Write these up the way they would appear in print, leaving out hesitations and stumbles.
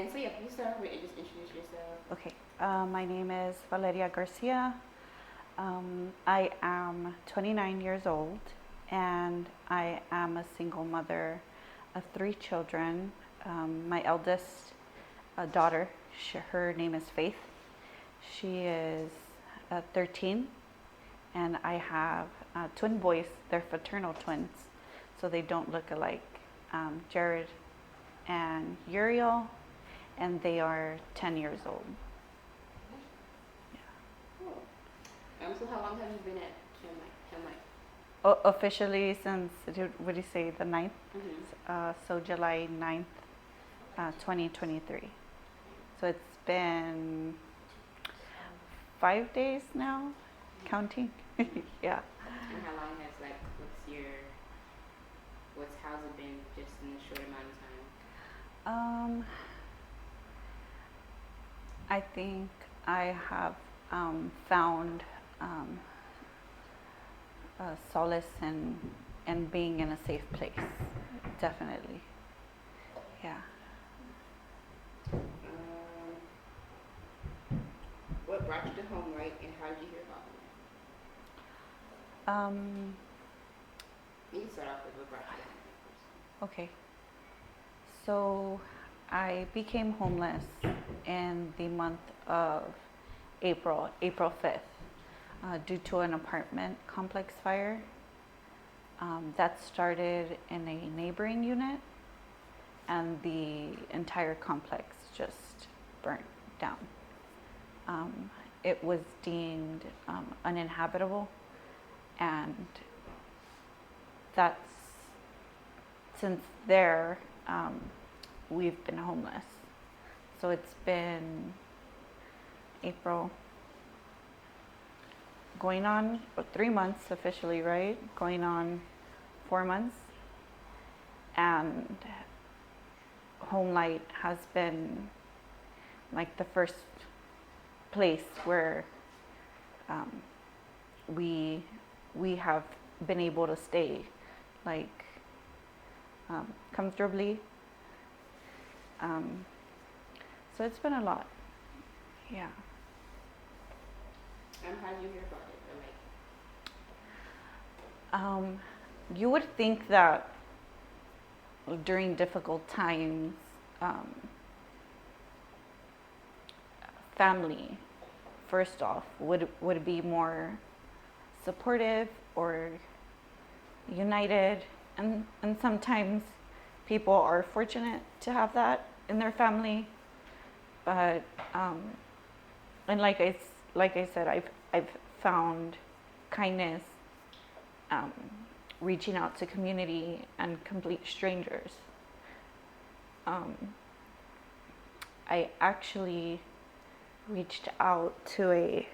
And so, yeah, can you start off with and just introduce yourself? Okay, my name is Valeria Garcia. I am 29 years old and I am a single mother of 3 children. My eldest daughter, her name is Faith. She is 13, and I have twin boys. They're fraternal twins, so they don't look alike. Jared and Uriel, and they are 10 years old. Cool. So how long have you been at HomeLight? Officially since, what do you say, the 9th? Mm-hmm. So July 9th, 2023. So it's been 5 days now, counting. Yeah. And how long has, how's it been just in a short amount of time? I think I have found solace in being in a safe place. Definitely. Yeah. What brought you to HomeLight, and how did you hear about it? You can start off with what brought you to HomeLight first. Okay. So I became homeless in the month of April 5th, due to an apartment complex fire that started in a neighboring unit, and the entire complex just burnt down. It was deemed uninhabitable, and that's since there we've been homeless. So it's been April, going on 3 months officially, right? Going on 4 months. And HomeLight has been like the first place where we have been able to stay like comfortably. So it's been a lot. Yeah. And how did you hear about it? You would think that during difficult times, family, first off, would be more supportive or united, and sometimes people are fortunate to have that in their family. But and like I said, I've found kindness reaching out to community and complete strangers. I actually reached out to a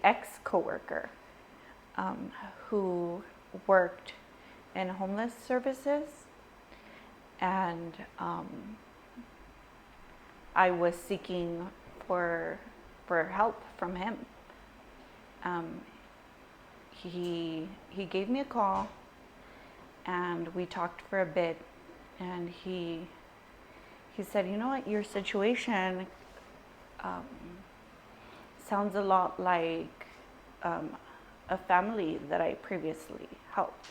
ex-coworker who worked in homeless services, and I was seeking for help from him. He gave me a call, and we talked for a bit, and he said, you know what, your situation sounds a lot like a family that I previously helped.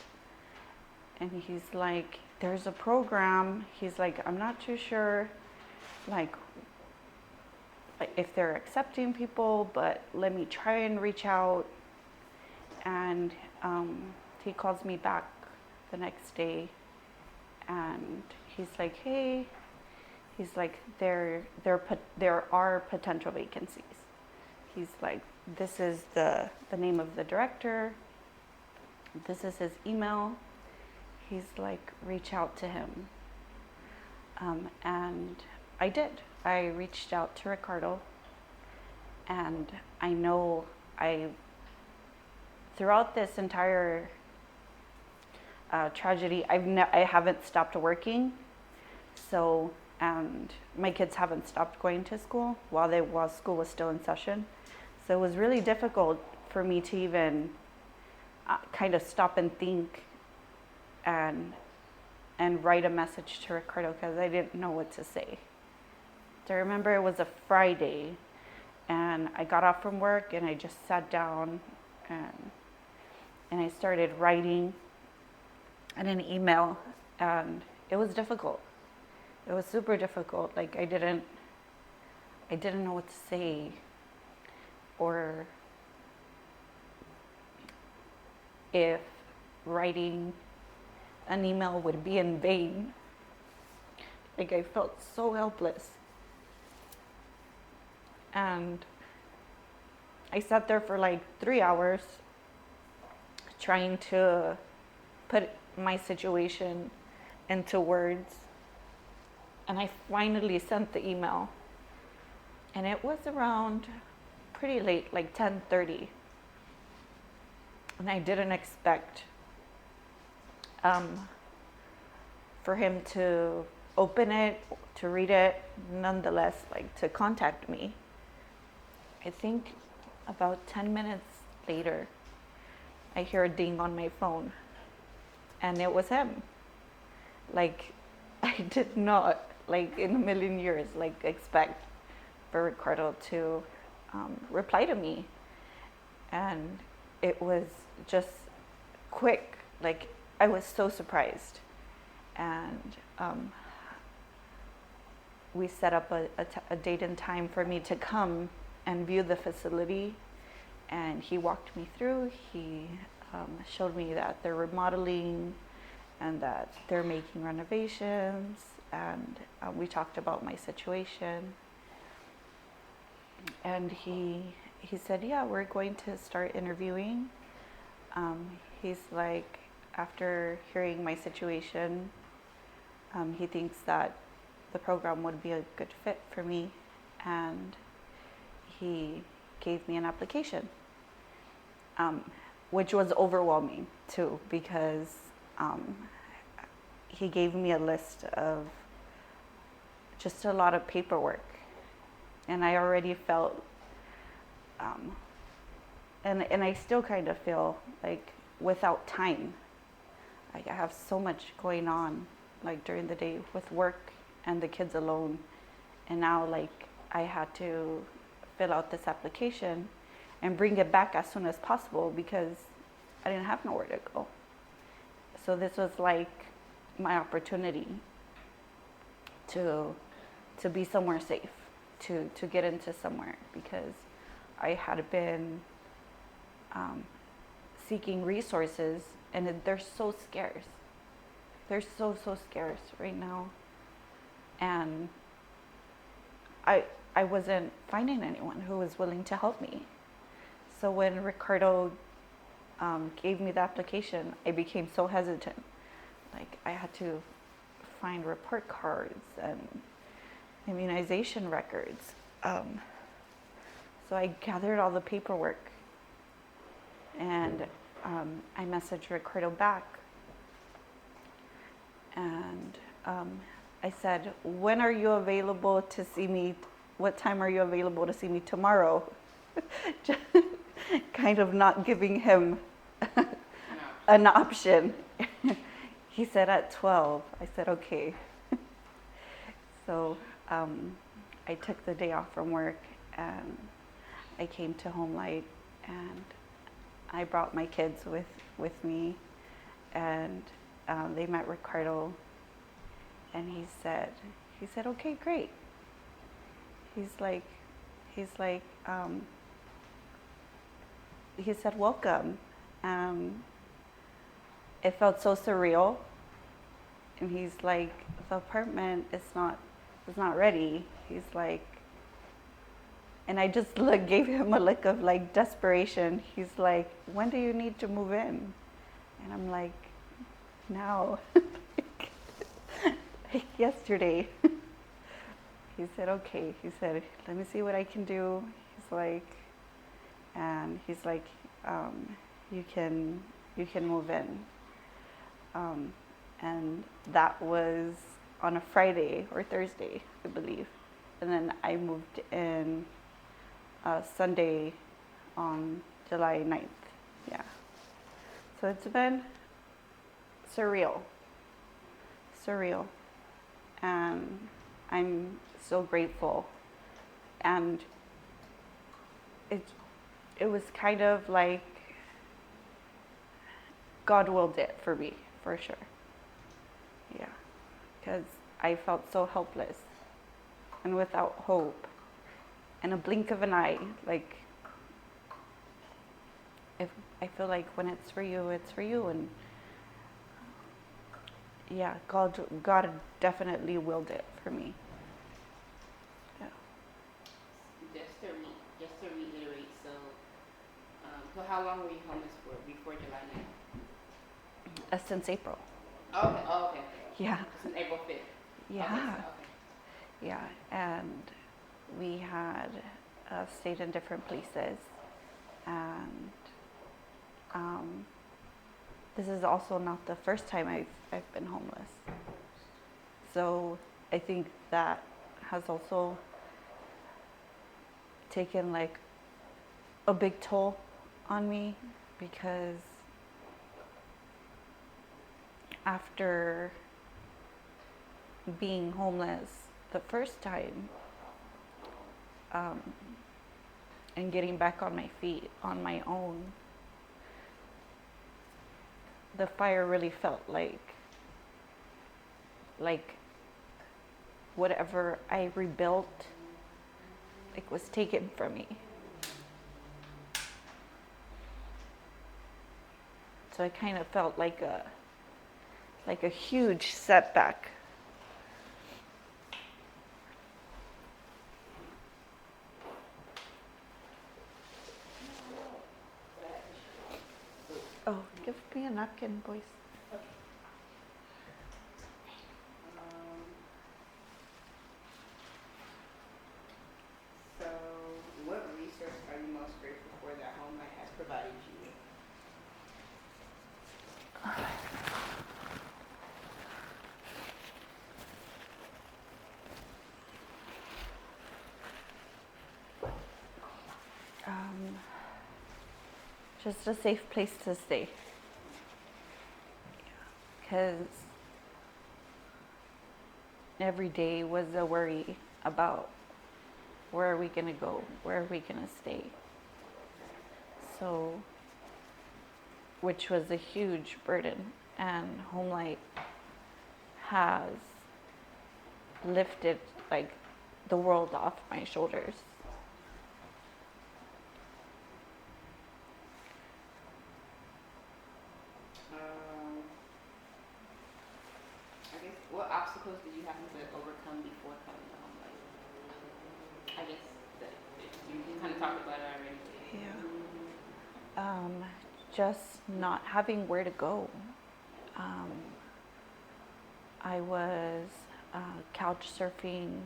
And he's like, there's a program. He's like, I'm not too sure like if they're accepting people, but let me try and reach out. And he calls me back the next day, and he's like, hey, he's like, there are potential vacancies. He's like, this is the name of the director, this is his email. He's like, reach out to him. And I did. I reached out to Ricardo, and I know throughout this entire tragedy, I haven't stopped working. So, and my kids haven't stopped going to school while school was still in session. So it was really difficult for me to even kind of stop and think and and write a message to Ricardo because I didn't know what to say. So I remember it was a Friday, and I got off from work and I just sat down and I started writing in an email, and it was difficult. It was super difficult. Like I didn't know what to say, or if writing an email would be in vain. Like I felt so helpless. And I sat there for like 3 hours trying to put my situation into words. And I finally sent the email. And it was around pretty late, like 10:30. And I didn't expect for him to open it, to read it, nonetheless, like to contact me. I think about 10 minutes later, I hear a ding on my phone, and it was him. Like, I did not, like in a million years, like expect for Ricardo to reply to me. And it was just quick. Like, I was so surprised. And we set up a date and time for me to come and view the facility. And he walked me through. He showed me that they're remodeling and that they're making renovations. And we talked about my situation. And he said, yeah, we're going to start interviewing. He's like, after hearing my situation, he thinks that the program would be a good fit for me, and he gave me an application, which was overwhelming too, because he gave me a list of just a lot of paperwork, and I already felt, and I still kind of feel like without time. Like I have so much going on, like during the day with work and the kids alone, and now like I had to fill out this application and bring it back as soon as possible because I didn't have nowhere to go. So this was like my opportunity to be somewhere safe, to get into somewhere, because I had been seeking resources, and they're so scarce. They're so scarce right now. And I wasn't finding anyone who was willing to help me. So when Ricardo gave me the application, I became so hesitant. Like I had to find report cards and immunization records. So I gathered all the paperwork, and I messaged Ricardo back, and I said, when are you available to see me? What time are you available to see me tomorrow? Just kind of not giving him an option. He said at 12. I said, okay. So I took the day off from work, and I came to HomeLight, and I brought my kids with me, and they met Ricardo, and he said, okay, great. He said, welcome. It felt so surreal. And he's like, the apartment is not ready. He's like, and I just gave him a look of like desperation. He's like, when do you need to move in? And I'm like, now, like yesterday. He said, okay. He said, let me see what I can do. He's like, you can move in. And that was on a Friday or Thursday, I believe. And then I moved in Sunday on July 9th. Yeah. So it's been surreal. surreal, and I'm so grateful. And it was kind of like God willed it for me, for sure. Yeah, because I felt so helpless and without hope. In a blink of an eye, like, if I feel like when it's for you, it's for you. And yeah, God definitely willed it for me. Yeah. Just to reiterate, so how long were you homeless for before July 9th? Since April. Okay. Oh, okay. Yeah. Since April 5th. Yeah. Okay, okay. Yeah. And we had stayed in different places, and this is also not the first time I've been homeless. So I think that has also taken like a big toll on me, because after being homeless the first time, and getting back on my feet on my own, the fire really felt like whatever I rebuilt, like, was taken from me. So I kind of felt like a huge setback. Oh, give me a napkin, boys. So, what resource are you most grateful for that HomeLight has provided you with? Just a safe place to stay. Because every day was a worry about where are we going to go? Where are we going to stay? So, which was a huge burden. And HomeLight has lifted like the world off my shoulders. I guess, what obstacles did you have to overcome before coming to HomeLight? I guess that you kind of talked about it already. Yeah. Just not having where to go. I was couch surfing.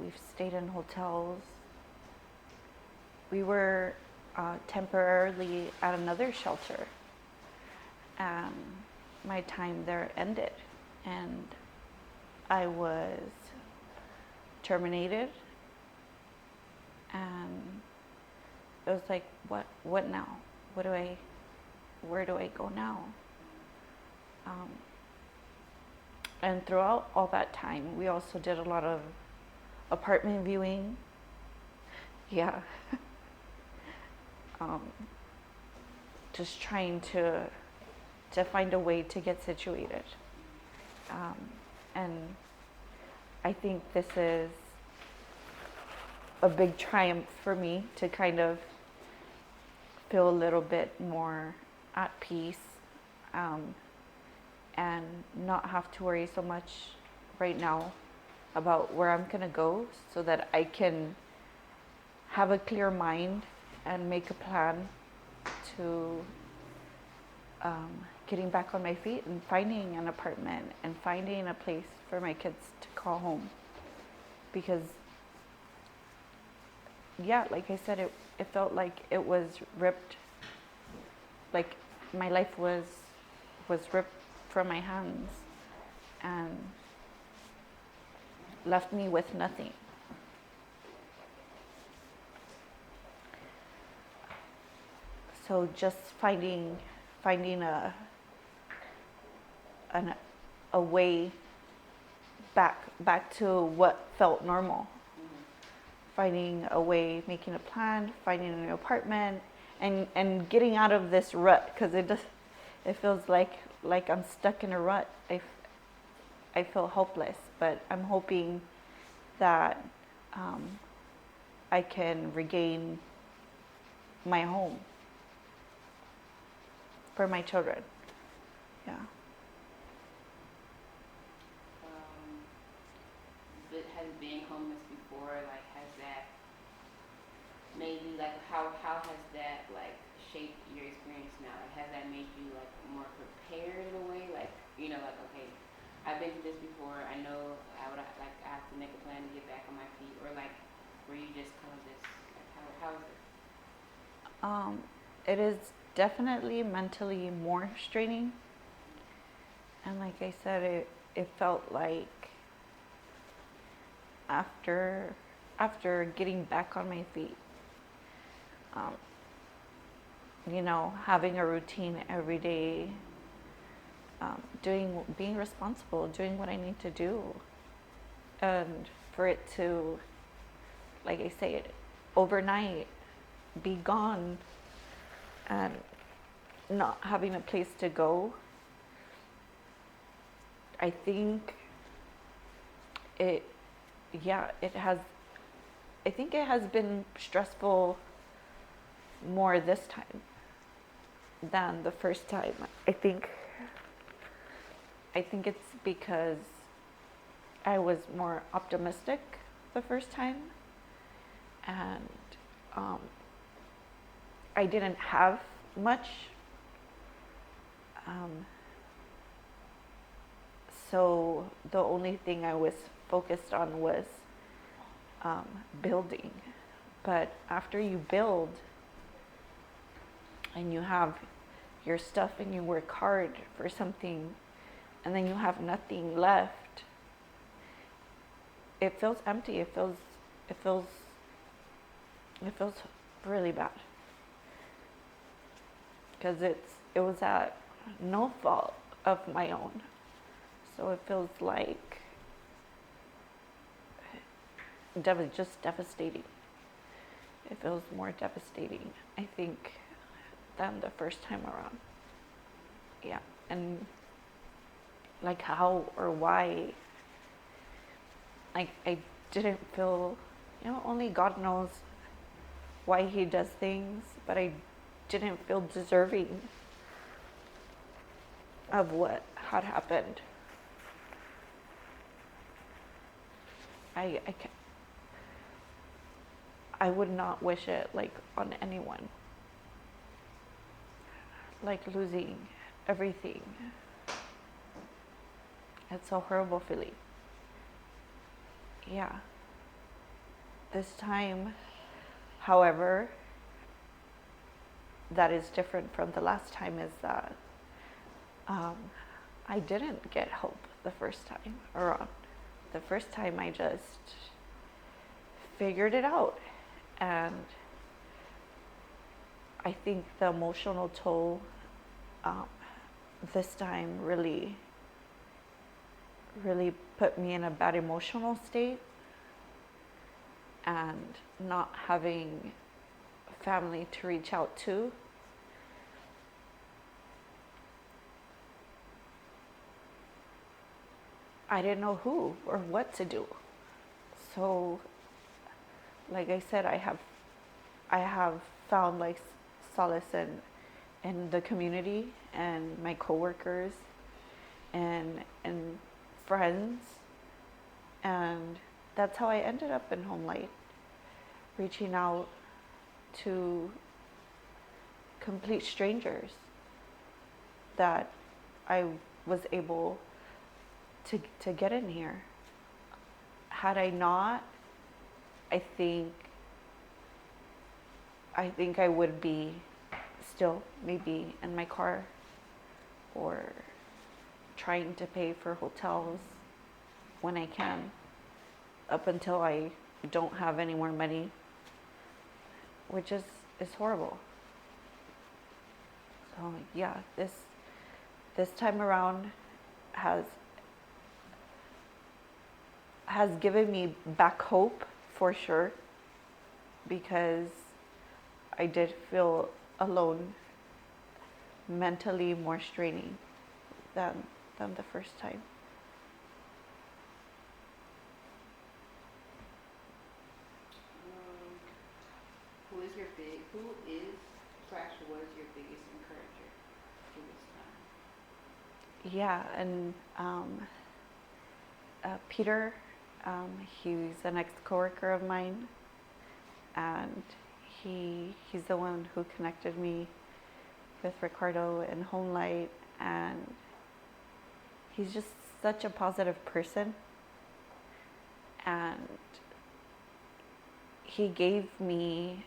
We've stayed in hotels. We were temporarily at another shelter, and my time there ended, and I was terminated, and it was like, what now? Where do I go now? And throughout all that time, we also did a lot of apartment viewing. Yeah. Just trying to find a way to get situated. And I think this is a big triumph for me to kind of feel a little bit more at peace, and not have to worry so much right now about where I'm gonna go, so that I can have a clear mind and make a plan to getting back on my feet and finding an apartment and finding a place for my kids to call home. Because yeah, like I said, it felt like it was ripped, like my life was ripped from my hands and left me with nothing. So just finding a way back to what felt normal. Finding a way, making a plan, finding a new apartment, and getting out of this rut, because it feels like I'm stuck in a rut. I feel hopeless, but I'm hoping that I can regain my home for my children. Yeah. But has being homeless before, like, has that maybe, like, how has that, like, shaped your experience now? Like, has that made you, like, more prepared in a way? Like, you know, like, okay, I've been through this before. I know I have to make a plan to get back on my feet, or like, were you just kind of just like, how is it? It is definitely mentally more straining, and like I said, it felt like after getting back on my feet, you know, having a routine every day, being responsible, doing what I need to do, and for it to, like I say, overnight be gone and not having a place to go, I think it has been stressful more this time than the first time. I think it's because I was more optimistic the first time, and I didn't have much. So the only thing I was focused on was building. But after you build and you have your stuff and you work hard for something, and then you have nothing left, it feels empty. It feels really bad, because it was at no fault of my own. So it feels like just devastating. It feels more devastating, I think, than the first time around. Yeah, and like how or why, like I didn't feel, you know, only God knows why He does things, but I didn't feel deserving of what had happened. I would not wish it like on anyone. Like losing everything. It's a horrible feeling. Yeah. This time, however, that is different from the last time is that I didn't get hope the first time around. The first time I just figured it out, and I think the emotional toll this time really put me in a bad emotional state, and not having family to reach out to. I didn't know who or what to do. So, like I said, I have found like solace in the community and my coworkers and friends, and that's how I ended up in HomeLight, reaching out to complete strangers that I was able to get in here. Had I not, I think I would be still maybe in my car or trying to pay for hotels when I can, up until I don't have any more money, which is horrible. So yeah, this time around has has given me back hope for sure, because I did feel alone, mentally more straining than the first time. Who is slash was your biggest encourager through this time? Yeah, and Peter, he's an ex-coworker of mine, and he's the one who connected me with Ricardo and HomeLight, and he's just such a positive person, and he gave me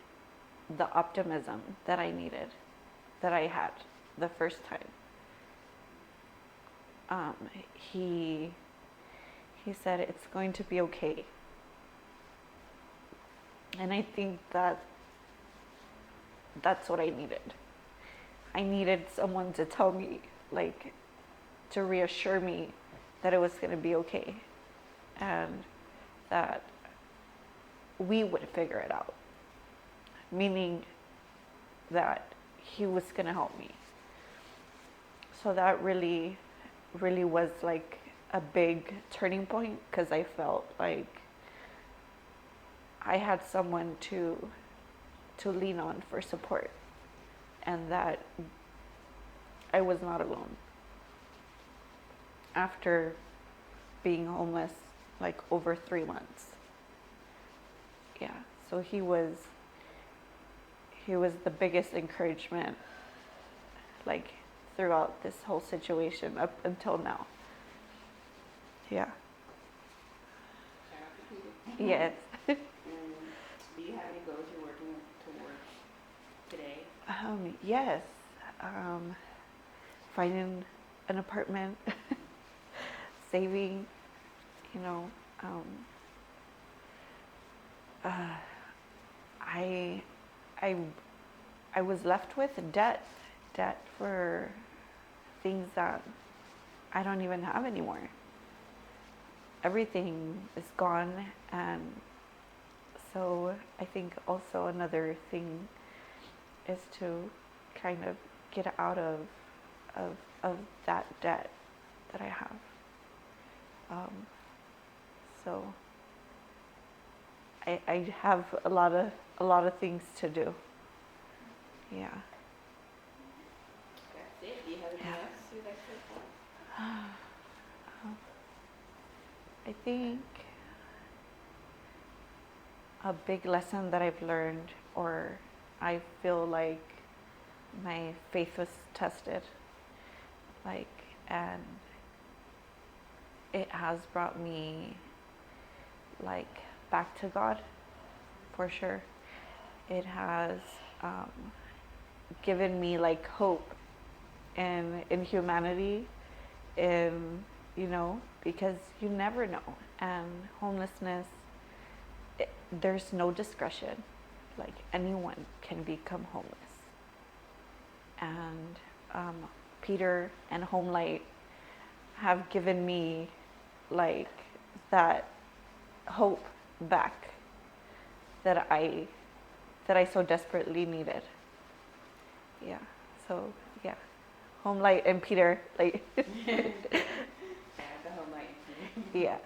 the optimism that I needed, that I had the first time. He said it's going to be okay, and I think that's what I needed. I needed someone to tell me, like, to reassure me that it was going to be okay, and that we would figure it out. Meaning that he was going to help me. So that really, really was like a big turning point, because I felt like I had someone to lean on for support, and that I was not alone. After being homeless like over 3 months. Yeah, so he was the biggest encouragement, like, throughout this whole situation up until now. Yeah. Shout out to Peter. Yes. Do you have any goals you're working towards today? Yes. Finding an apartment, saving, you know. I was left with debt for things that I don't even have anymore. Everything is gone, and so I think also another thing is to kind of get out of that debt that I have. So I have a lot of things to do. Yeah. That's it. Do you have anything else you'd like to report? I think a big lesson that I've learned, or I feel like my faith was tested, like, and it has brought me, like, back to God, for sure. It has given me, like, hope in humanity, in, you know, because you never know. And homelessness, there's no discretion. Like, anyone can become homeless. And Peter and HomeLight have given me, like, that hope back that I so desperately needed. Yeah. So yeah, HomeLight and Peter, like. Shout out to HomeLight and Peter. Yeah.